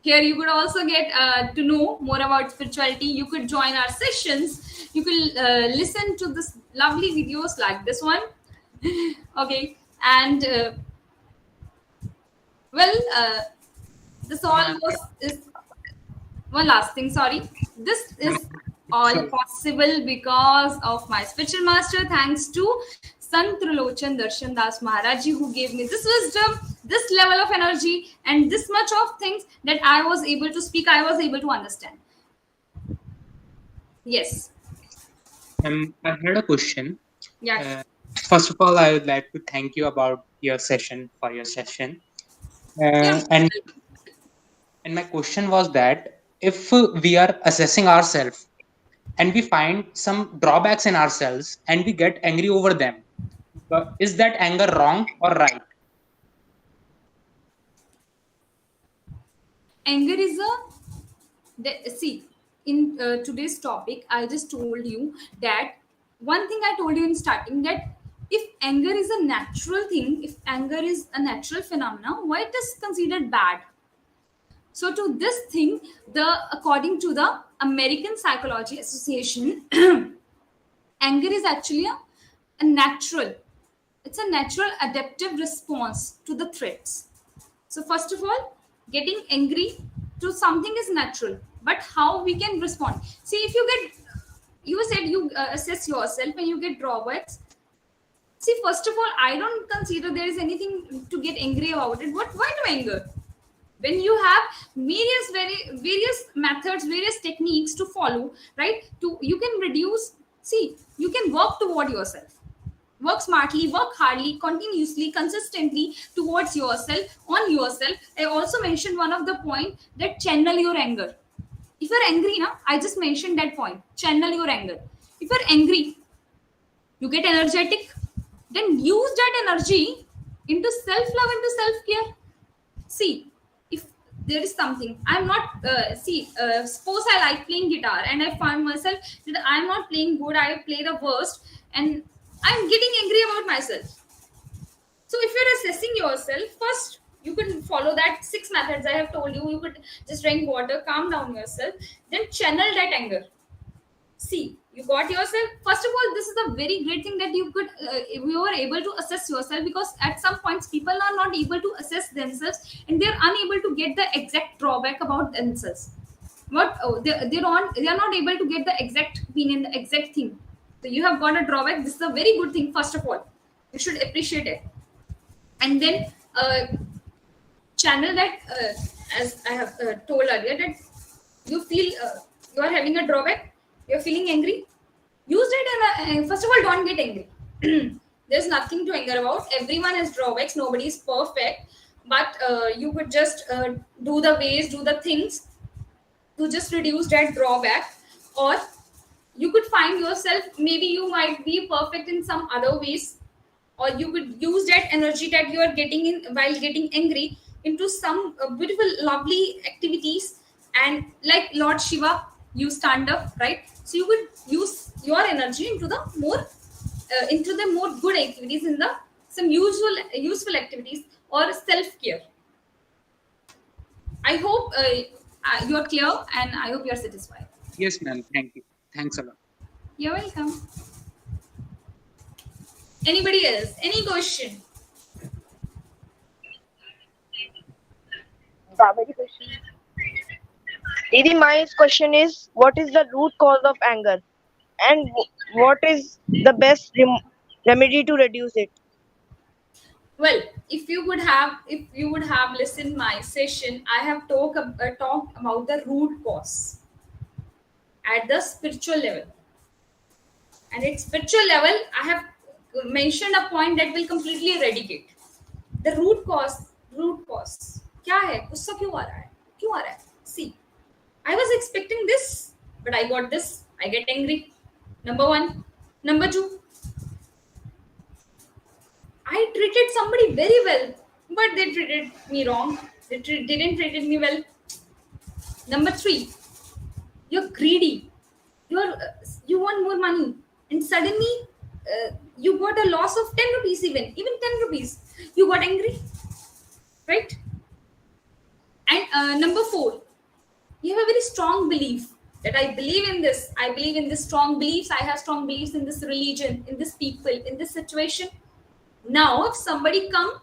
Here you could also get to know more about spirituality. You could join our sessions, you could listen to this lovely videos like this one. Okay. And well, this all Ma'am, was is one last thing, sorry. This ma'am, is all sorry. possible because of my spiritual master, thanks to Sant Trilochan Darshan Das Maharaj ji, who gave me this wisdom, this level of energy, and this much of things that I was able to speak, I was able to understand. Yes. I had a question. Yeah. Uh, First of all, I would like to thank you about your session for your session. Yeah. And my question was that if we are assessing ourselves and we find some drawbacks in ourselves and we get angry over them, but is that anger wrong or right? Anger is a see, in today's topic I just told you that one thing I told you in starting, that if anger is a natural thing, if anger is a natural phenomena, why it is considered bad? So to this thing, the according to the American Psychology Association, anger is actually a natural, it's a natural adaptive response to the threats. So first of all, getting angry to something is natural, but how we can respond? See, if you get, you said you assess yourself and you get drawbacks. See, first of all, I don't consider there is anything to get angry about it. What? Why to anger? When you have various methods, various techniques to follow, right? To you can reduce. See, you can work toward yourself, work smartly, work hardly, continuously, consistently towards yourself, on yourself. I also mentioned one of the point, that channel your anger. If you're angry now, I just mentioned that point, channel your anger. If you're angry, you get energetic, then use that energy into self-love, into self-care. See, if there is something I'm not suppose I like playing guitar and I find myself that I'm not playing good, I play the worst, and I'm getting angry about myself. So if you're assessing yourself, first you can follow that 6 methods I have told you. You could just drink water, calm down yourself, then channel that anger. See, you got yourself. First of all, this is a very great thing that you could you are able to assess yourself, because at some points people are not able to assess themselves and they're unable to get the exact drawback about themselves. What they are not able to get the exact opinion, the exact thing. So you have got a drawback, this is a very good thing. First of all, you should appreciate it, and then channel that, as I have told earlier, that you feel you are having a drawback, you're feeling angry, use it. And first of all, don't get angry. There's nothing to anger about. Everyone has drawbacks, nobody is perfect, but you could just do the ways, do the things to just reduce that drawback. Or you could find yourself, maybe you might be perfect in some other ways, or you could use that energy that you are getting in while getting angry into some beautiful lovely activities. And like Lord Shiva, you stand up, right? So you could use your energy into the more good activities, in the some useful activities or self-care. I hope you're clear, and I hope you're satisfied. Yes, ma'am. Thank you. Thanks a lot. You're welcome. Anybody else? Any question? Very question. Didi, my question is, what is the root cause of anger, and what is the best remedy to reduce it? Well, if you would have listened my session, I have talked about the root cause at the spiritual level. And at spiritual level, I have mentioned a point that will completely eradicate the root cause. Root cause क्या है, गुस्सा क्यों आ रहा है, क्यों आ रहा है? See, I was expecting this, but I got this. I get angry. Number one. Number two, I treated somebody very well, but they treated me wrong. They didn't treated me well. Number three, you're greedy. You want more money, and suddenly you got a loss of 10 rupees, even 10 rupees. You got angry, right? And number four, you have a very strong belief that I believe in this. I believe in this strong beliefs. I have strong beliefs in this religion, in this people, in this situation. Now, if somebody come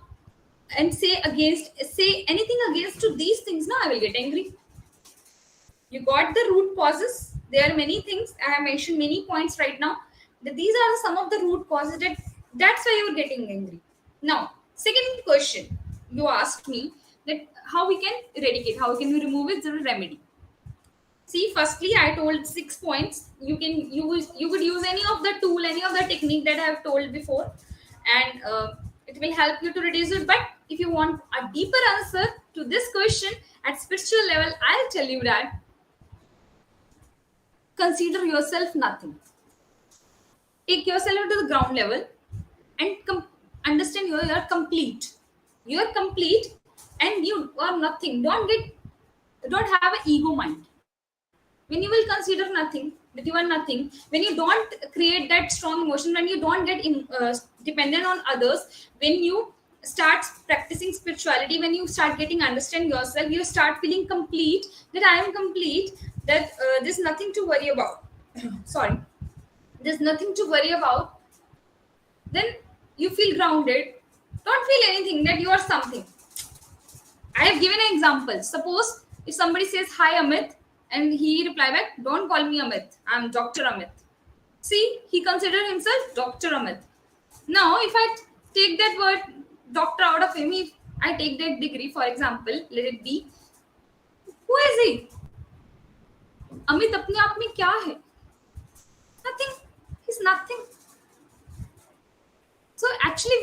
and say anything against to these things, now I will get angry. You got the root causes. There are many things. I have mentioned many points right now. That these are some of the root causes that's why you're getting angry. Now, second question you asked me that how we can eradicate, how can we remove it, the remedy. See, firstly, I told 6 points. You could use any of the tool, any of the technique that I have told before, and it will help you to reduce it. But if you want a deeper answer to this question at spiritual level, I'll tell you that consider yourself nothing. Take yourself to the ground level and understand you are complete. You are complete, and you are nothing. Don't have an ego mind. When you will consider nothing, that you are nothing, when you don't create that strong emotion, when you don't get dependent on others, when you start practicing spirituality, when you start getting understand yourself, you start feeling complete, that I am complete, that there's nothing to worry about. Sorry, there's nothing to worry about. Then you feel grounded. Don't feel anything that you are something. I have given an example. Suppose if somebody says hi Amit, and he reply back, don't call me Amit, I'm Dr. Amit. See, he considered himself Dr. Amit. Now, if I take that word doctor out of him, if I take that degree, for example, let it be, who is he? Amit अपने आप में क्या है? Nothing. He's nothing. So actually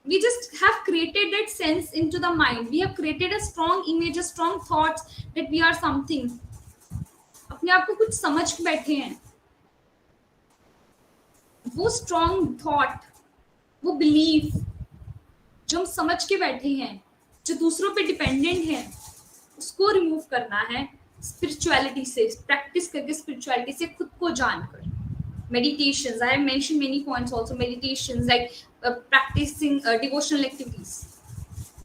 we just have created that sense into the mind. We have created a strong image, a strong thoughts that we are something. अपने आप को कुछ समझ के बैठे हैं. वो strong thought, वो belief जो हम समझ के बैठे हैं, जो दूसरों पे डिपेंडेंट है, उसको रिमूव करना है स्पिरिचुअलिटी से, प्रैक्टिस करके स्पिरिचुअलिटी से खुद को जानकर. Meditations, I have mentioned many points also. Meditations like practicing devotional activities.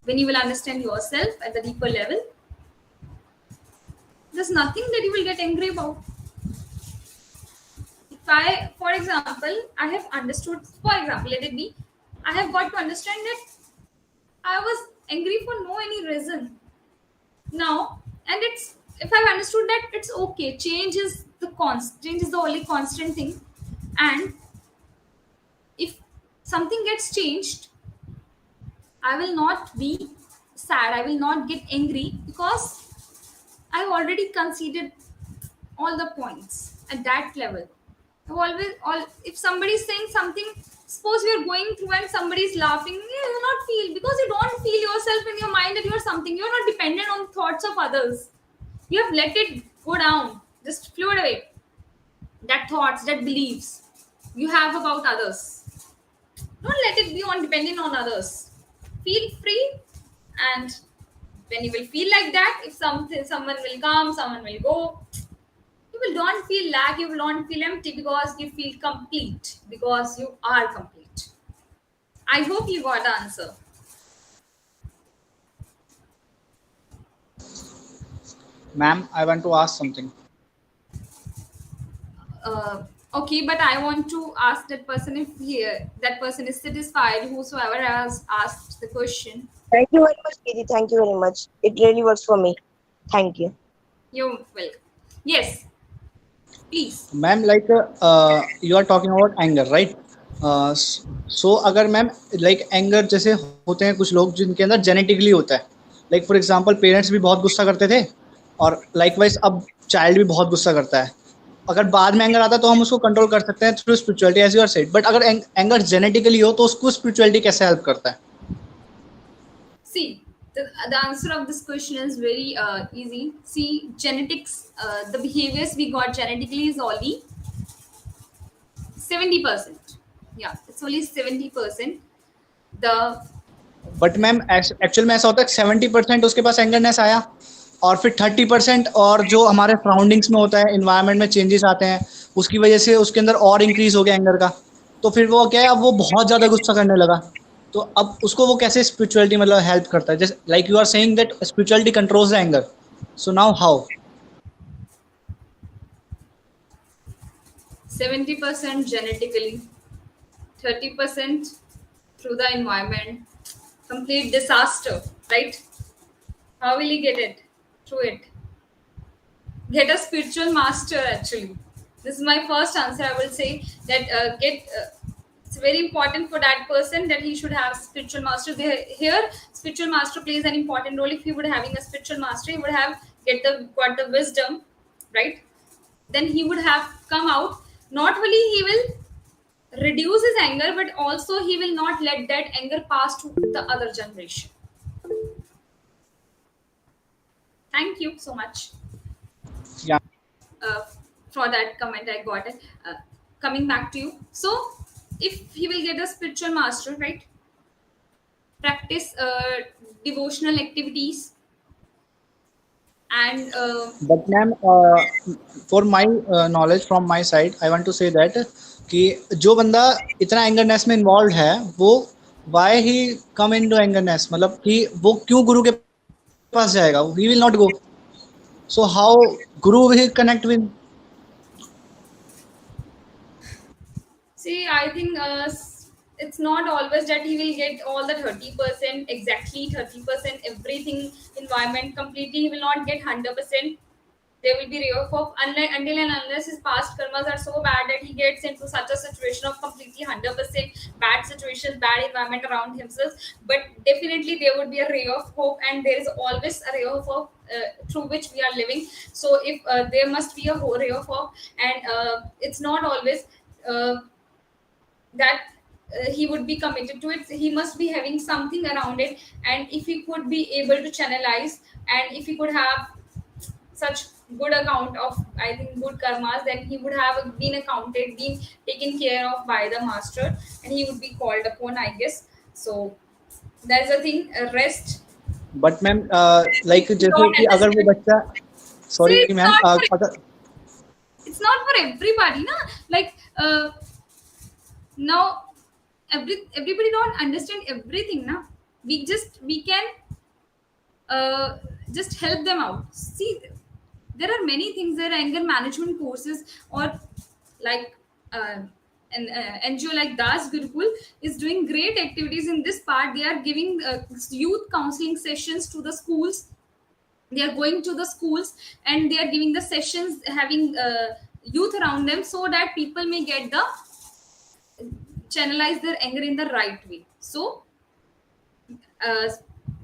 When you will understand yourself at the deeper level, there's nothing that you will get angry about. If I, for example, I have understood, for example, let it be, I have got to understand that I was angry for no any reason. Now, and it's, if I've understood that it's okay, change is the only constant thing. And if something gets changed, I will not be sad, I will not get angry, because I've already considered all the points at that level. If somebody is saying something, suppose you're going through and somebody is laughing, you will not feel, because you don't feel yourself in your mind that you're something. You're not dependent on thoughts of others. You have let it go down, just float away. That thoughts, that beliefs you have about others. Don't let it be on dependent on others. Feel free, and when you will feel like that, if someone will come, someone will go, you will don't feel lack, you will not feel empty, because you feel complete, because you are complete. I hope you got the answer. Ma'am, I want to ask something. Okay, but I want to ask that person if that person is satisfied, whosoever has asked the question. Thank you very much, Kiri. Thank you very much. It really works for me. Thank you. You're welcome. Yes, please. Ma'am, like you are talking about anger, right? So अगर ma'am like anger जैसे होते हैं कुछ लोग जिनके अंदर genetically होता है, like for example parents भी बहुत गुस्सा करते थे और likewise अब child भी बहुत गुस्सा करता है. अगर बाद में एंगर आता है तो हम उसको कंट्रोल कर सकते हैं through spirituality as you are said, but अगर एंगर जेनेटिकली हो तो उसको स्पिरिचुअलिटी कैसे हेल्प करता है? See, the answer of this question is very easy. See, genetics, the behaviors we got genetically is only 70%. Yeah, it's only 70%. The but ma'am actual में ऐसा होता है 70% उसके पास एंगरनेस आया और फिर 30% और जो हमारे सराउंडिंग्स में होता है, इन्वायरमेंट में चेंजेस आते हैं, उसकी वजह से उसके अंदर और इंक्रीज हो गया एंगर का, तो फिर वो क्या है, अब वो बहुत ज़्यादा गुस्सा करने लगा, तो अब उसको वो कैसे स्पिरिचुअलिटी मतलब हेल्प करता है? जैसे like you are saying that spirituality controls the anger, so now how? 70% genetically, 30% through the environment. Complete disaster, right? How will he get it? Through it. Get a spiritual master, actually. This is my first answer. I will say that it's very important for that person that he should have spiritual master. Here, spiritual master plays an important role. If he would having a spiritual master, he would have got the wisdom, right? Then he would have come out. Not only he will reduce his anger, but also he will not let that anger pass to the other generation. Thank you so much Yeah. uh, for that comment. I got it. Coming back to you. So, if he will get a spiritual master, right? Practice devotional activities and but ma'am for my knowledge from my side I want to say that कि जो बंदा इतना angerness में involve है वो why he come in to angerness, मतलब कि वो क्यों गुरु के पास जाएगा? He will not go, so how guru will connect with? see, I think it's not always that he will get all the 30%, exactly 30%, everything, environment completely. He will not get 100%. There will be ray of hope until and unless his past karmas are so bad that he gets into such a situation of completely 100% bad situations, bad environment around himself. But definitely there would be a ray of hope, and there is always a ray of hope through which we are living. So if there must be a ray of hope, and it's not always that he would be committed to it. He must be having something around it, and if he could be able to channelize, and if he could have such good account of, I think, good karmas, then he would have been accounted, been taken care of by the master, and he would be called upon, I guess. So that's the thing. Rest. But ma'am like You जैसे don't कि अगर वो understand. बच्चा, See, sorry ma'am, अगर it's not for everybody, na. Like now, everybody don't understand everything, na. We can just help them out. See, there are many things. There are anger management courses, or like an NGO like Das Gurukul is doing great activities in this part. They are giving youth counseling sessions to the schools. They are going to the schools and they are giving the sessions, having youth around them, so that people may get the channelize their anger in the right way. So uh,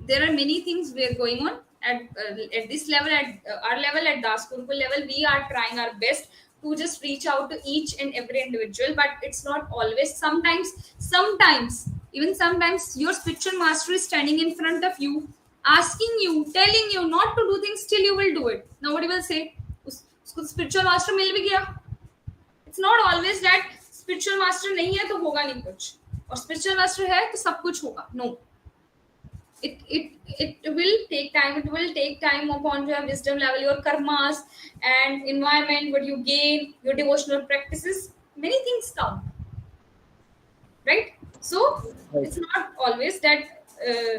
there are many things we are going on at this level, at our level, at Das Gurukul level. We are trying our best to just reach out to each and every individual, but it's not always. Sometimes even sometimes your spiritual master is standing in front of you, asking you, telling you not to do things, still you will do it. Nobody will say उसको spiritual master मिल भी गया. It's not always that spiritual master नहीं है तो होगा नहीं कुछ, और spiritual master है तो सब कुछ होगा. No, it will take time. It will take time upon your wisdom level, your karmas and environment, what you gain, your devotional practices. Many things come, right? So it's not always that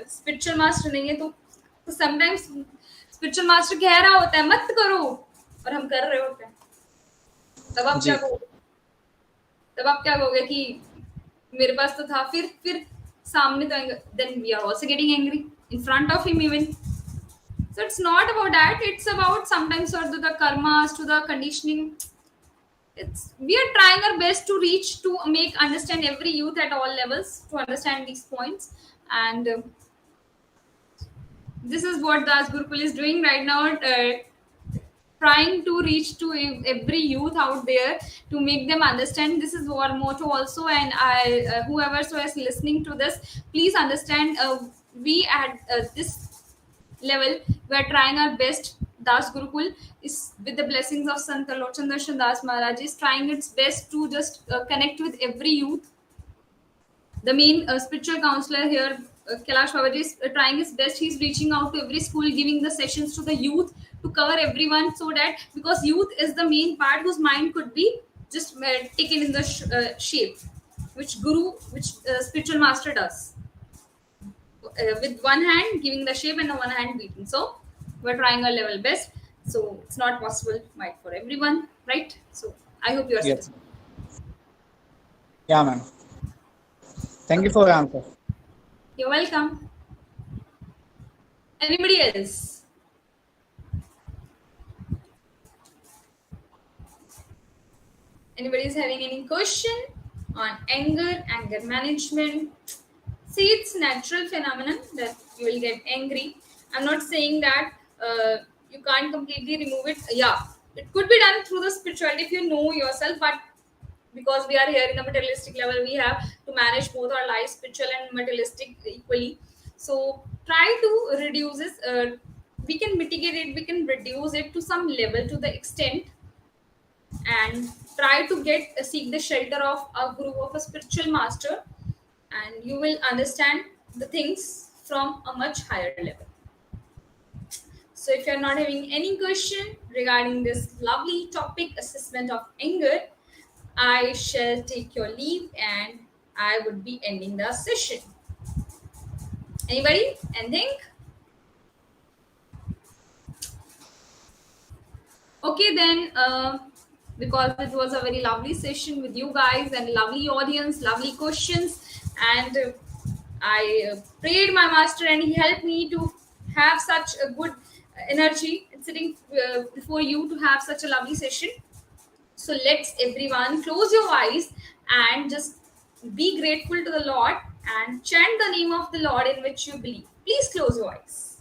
spiritual master नहीं है तो sometimes spiritual master कह रहा होता है मत करो, और हम कर रहे होते हैं. तब आप क्या कहोगे कि मेरे पास तो था, फिर सामने तो then we are also getting angry in front of him even. So it's not about that. It's about sometimes sort of the karmas, to the conditioning. We are trying our best to reach, to make understand every youth at all levels, to understand these points, and this is what Das Gurukul is doing right now. trying to reach to every youth out there to make them understand this is our motto also. And I whoever so is listening to this, please understand, we at this level we are trying our best. Das Gurukul is, with the blessings of Sant Lochand Das Maharaj, is trying its best to just connect with every youth. The main spiritual counselor here, Kailash Babaji, is trying his best. He's reaching out to every school, giving the sessions to the youth to cover everyone, so that because youth is the main part whose mind could be just taken in the shape, which guru, which spiritual master does. With one hand giving the shape and the one hand beating. So we're trying our level best. So it's not possible might for everyone, right? So I hope you are Yes. satisfied. Yeah, ma'am. Thank you for your answer. You're welcome. Anybody else? Anybody is having any question on anger management? See, it's natural phenomenon that you will get angry. I'm not saying that you can't completely remove it. Yeah, it could be done through the spirituality if you know yourself, but because we are here in a materialistic level, we have to manage both our lives, spiritual and materialistic, equally. So try to reduce this. We can mitigate it, we can reduce it to some level, to the extent, and try to get seek the shelter of a guru, of a spiritual master, and you will understand the things from a much higher level. So if you're not having any question regarding this lovely topic, assessment of anger, I shall take your leave and I would be ending the session. Anybody? Anything? Okay, then, because it was a very lovely session with you guys and lovely audience, lovely questions, and I prayed my master and he helped me to have such a good energy sitting before you to have such a lovely session. So let's everyone close your eyes and just be grateful to the Lord and chant the name of the Lord in which you believe. Please close your eyes.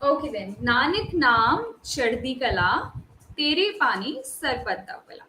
Okay then. Nanak naam chaddi kala, tere pani sarpat da pala.